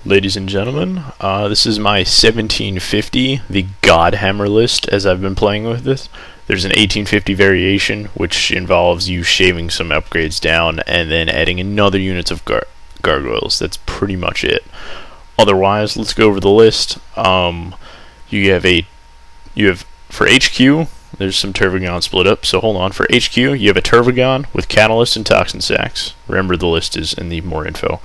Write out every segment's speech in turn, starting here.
Ladies and gentlemen, this is my 1750, the Godhammer List, as I've been playing with this. There's an 1850 variation, which involves you shaving some upgrades down and then adding another unit of gargoyles. That's pretty much it. Otherwise, let's go over the list. You have for HQ, there's some Tervigon split up, so hold on. For HQ, you have a Tervigon with Catalyst and Toxin Sacs. Remember, the list is in the more info.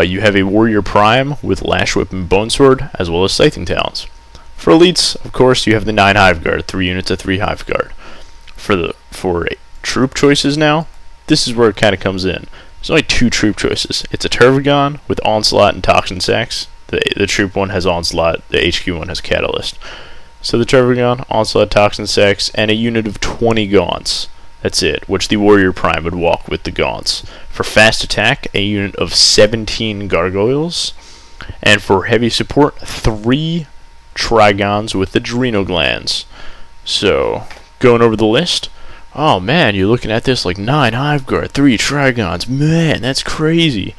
You have a Warrior Prime with Lash Whip and Bonesword, as well as Scything Talons. For elites, of course, you have the 9 Hive Guard, 3 units of 3 Hive Guard. For troop choices now, this is where it kind of comes in. There's only 2 troop choices. It's a Tervigon with Onslaught and Toxin Sacs. The troop one has Onslaught, the HQ one has Catalyst. So the Tervigon, Onslaught, Toxin Sacs, and a unit of 20 Gaunts. That's it, which the Warrior Prime would walk with the Gaunts. For fast attack, a unit of 17 Gargoyles. And for heavy support, 3 Trygons with Adrenal Glands. So, going over the list. Oh man, you're looking at this like 9 Hive Guard, 3 Trygons. Man, that's crazy.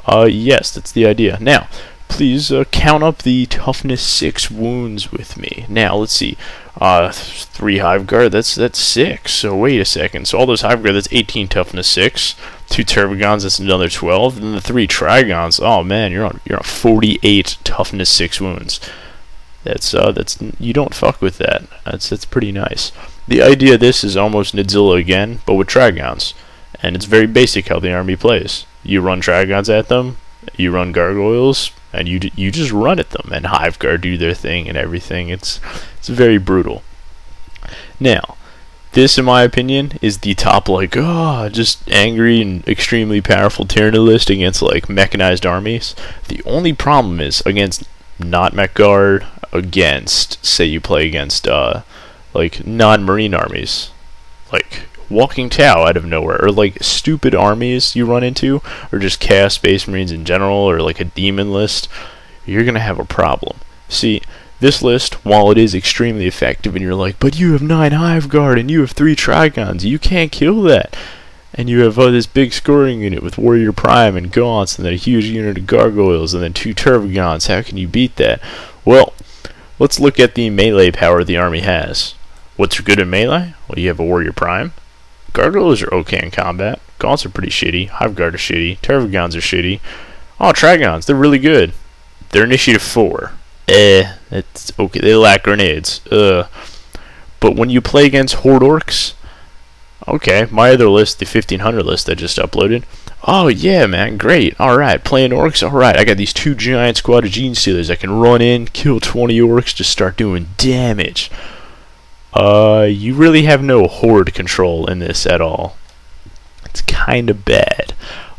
Yes, that's the idea. Now, please count up the toughness 6 wounds with me. Now, let's see. 3 Hive Guard, that's 6. So wait a second. So all those Hive Guard, that's 18 toughness 6. 2 Tervigons, that's another 12. And then the 3 Trygons, oh man, you're on 48 toughness 6 wounds. That's you don't fuck with that. That's pretty nice. The idea of this is almost Nidzilla again, but with Trygons. And it's very basic how the army plays. You run Trygons at them, you run Gargoyles, and you just run at them, and Hive Guard do their thing and everything. It's very brutal. Now, this, in my opinion, is the top, like, just angry and extremely powerful Tyranid list against, like, mechanized armies. The only problem is, against not mech guard, against, say you play against, like, non-marine armies. Like, Walking Tau out of nowhere, or like stupid armies you run into, or just Chaos Space Marines in general, or like a demon list, you're gonna have a problem. See, this list, while it is extremely effective, and you're like, but you have 9 Hive Guard and you have 3 Trygons, you can't kill that. And you have this big scoring unit with Warrior Prime and Gaunts, and then a huge unit of Gargoyles, and then 2 Tervigons. How can you beat that? Well, let's look at the melee power the army has. What's good in melee? Well, you have a Warrior Prime. Gargoyles are okay in combat. Gaunts are pretty shitty. Hive Guard are shitty. Tervigons are shitty. Oh, Trygons, they're really good. They're initiative 4. It's okay. They lack grenades. But when you play against Horde Orcs, okay, my other list, the 1500 list I just uploaded. Oh yeah, man, great. Alright, playing Orcs, alright. I got these 2 giant squad of Gene Stealers. I can run in, kill 20 Orcs, just start doing damage. You really have no horde control in this at all. It's kind of bad.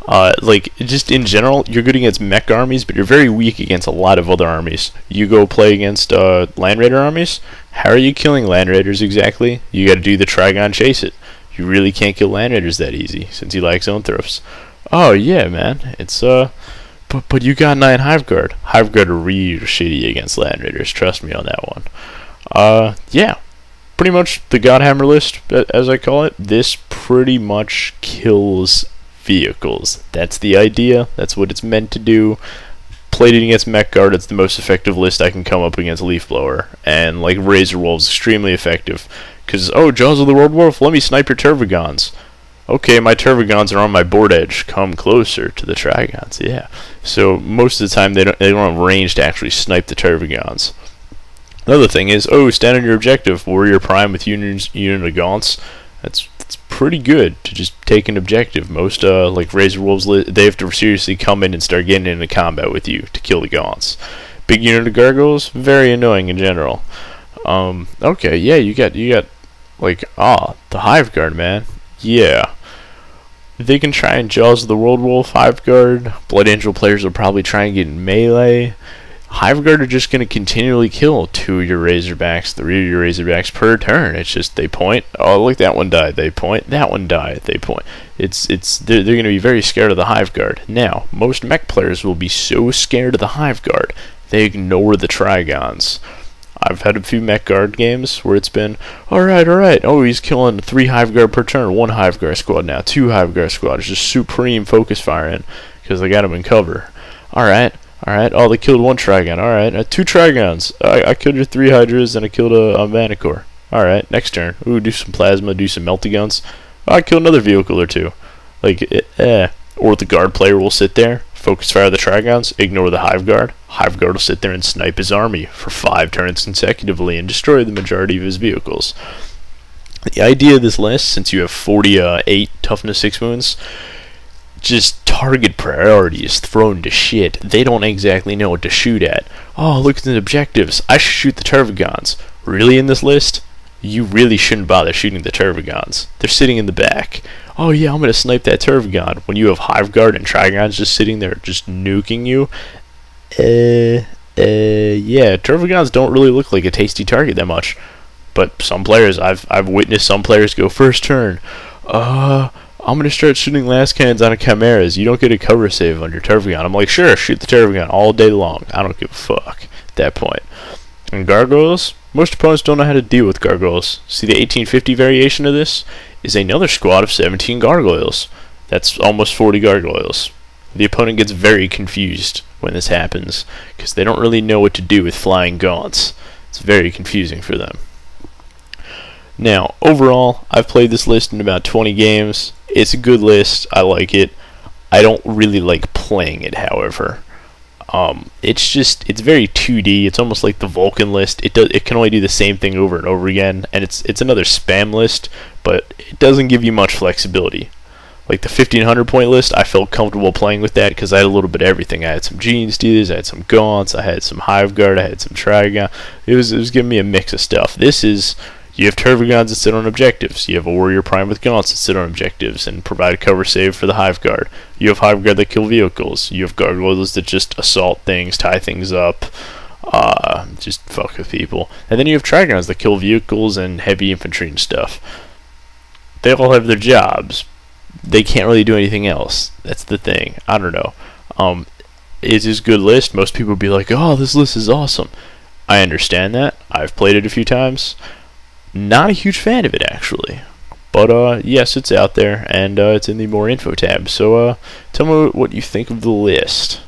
Like, just in general, you're good against mech armies, but you're very weak against a lot of other armies. You go play against Land Raider armies, how are you killing Land Raiders exactly? You gotta do the Trygon chase it. You really can't kill Land Raiders that easy, since he likes Zoanthropes. Oh yeah, man, it's but you got 9 Hive Guard. Hive Guard are real shitty against Land Raiders, trust me on that one. Yeah. Pretty much the Godhammer list, as I call it, this pretty much kills vehicles. That's the idea. That's what it's meant to do. Played it against Mech Guard, it's the most effective list I can come up against Leaf Blower. And like Razor Wolf's extremely effective. Because, oh, Jaws of the World Wolf, let me snipe your Tervigons. Okay, my Tervigons are on my board edge. Come closer to the Trygons, yeah. So most of the time they don't have range to actually snipe the Tervigons. Another thing is, stand on your objective. Warrior Prime with unit of Gaunts. That's pretty good to just take an objective. Most like Razor Wolves, they have to seriously come in and start getting into combat with you to kill the Gaunts. Big unit of Gargoyles, very annoying in general. Okay, yeah, you got like the Hive Guard, man. Yeah. They can try and Jaws of the World Wolf Hive Guard. Blood Angel players will probably try and get in melee. Hive Guard are just going to continually kill 2 of your Razorbacks, 3 of your Razorbacks per turn. It's just, they point, oh look, that one died, they point, that one died, they point. They're going to be very scared of the Hive Guard. Now, most mech players will be so scared of the Hive Guard, they ignore the Trygons. I've had a few mech guard games where it's been, alright, oh, he's killing 3 Hive Guard per turn, 1 Hive Guard squad now, 2 Hive Guard squad. It's just supreme focus firing, because they got him in cover. Alright. Alright, oh, they killed one Trygon. Alright, 2 Trygons. I killed your 3 Hydras, and I killed a Manicore. Alright, next turn. Ooh, do some Plasma, do some Melty-Guns. Oh, I killed another vehicle or 2. Like, Or the guard player will sit there, focus fire the Trygons, ignore the Hive Guard. Hive Guard will sit there and snipe his army for 5 turns consecutively and destroy the majority of his vehicles. The idea of this list, since you have 48 toughness 6 wounds, just target priority is thrown to shit. They don't exactly know what to shoot at. Oh, look at the objectives. I should shoot the Tervigons. Really, in this list? You really shouldn't bother shooting the Tervigons. They're sitting in the back. Oh yeah, I'm gonna snipe that Tervigon. When you have Hive Guard and Trygons just sitting there, just nuking you. Yeah, Tervigons don't really look like a tasty target that much. But some players, I've witnessed some players go first turn. I'm gonna start shooting last cannons on a Chimeras. You don't get a cover save on your Tervigon. I'm like, sure, shoot the Tervigon all day long. I don't give a fuck at that point. And Gargoyles, most opponents don't know how to deal with Gargoyles. See, the 1850 variation of this is another squad of 17 Gargoyles. That's almost 40 Gargoyles. The opponent gets very confused when this happens, because they don't really know what to do with flying Gaunts. It's very confusing for them. Now, overall, I've played this list in about 20 games. It's a good list. I like it. I don't really like playing it, however. It's very 2D. It's almost like the Vulcan list. It can only do the same thing over and over again, and it's another spam list, but it doesn't give you much flexibility. Like the 1500 point list, I felt comfortable playing with that because I had a little bit of everything. I had some Gene Stealers, I had some Gaunts, I had some Hive Guard, I had some Trygon. It was giving me a mix of stuff. This is, you have Tervigons that sit on objectives. You have a Warrior Prime with Gaunts that sit on objectives and provide a cover save for the Hive Guard. You have Hive Guard that kill vehicles. You have Gargoyles that just assault things, tie things up, just fuck with people. And then you have Trygons that kill vehicles and heavy infantry and stuff. They all have their jobs. They can't really do anything else. That's the thing. I don't know. It's a good list. Most people would be like, oh, this list is awesome. I understand that. I've played it a few times. Not a huge fan of it, actually. But, yes, it's out there, and it's in the More Info tab. So, tell me what you think of the list.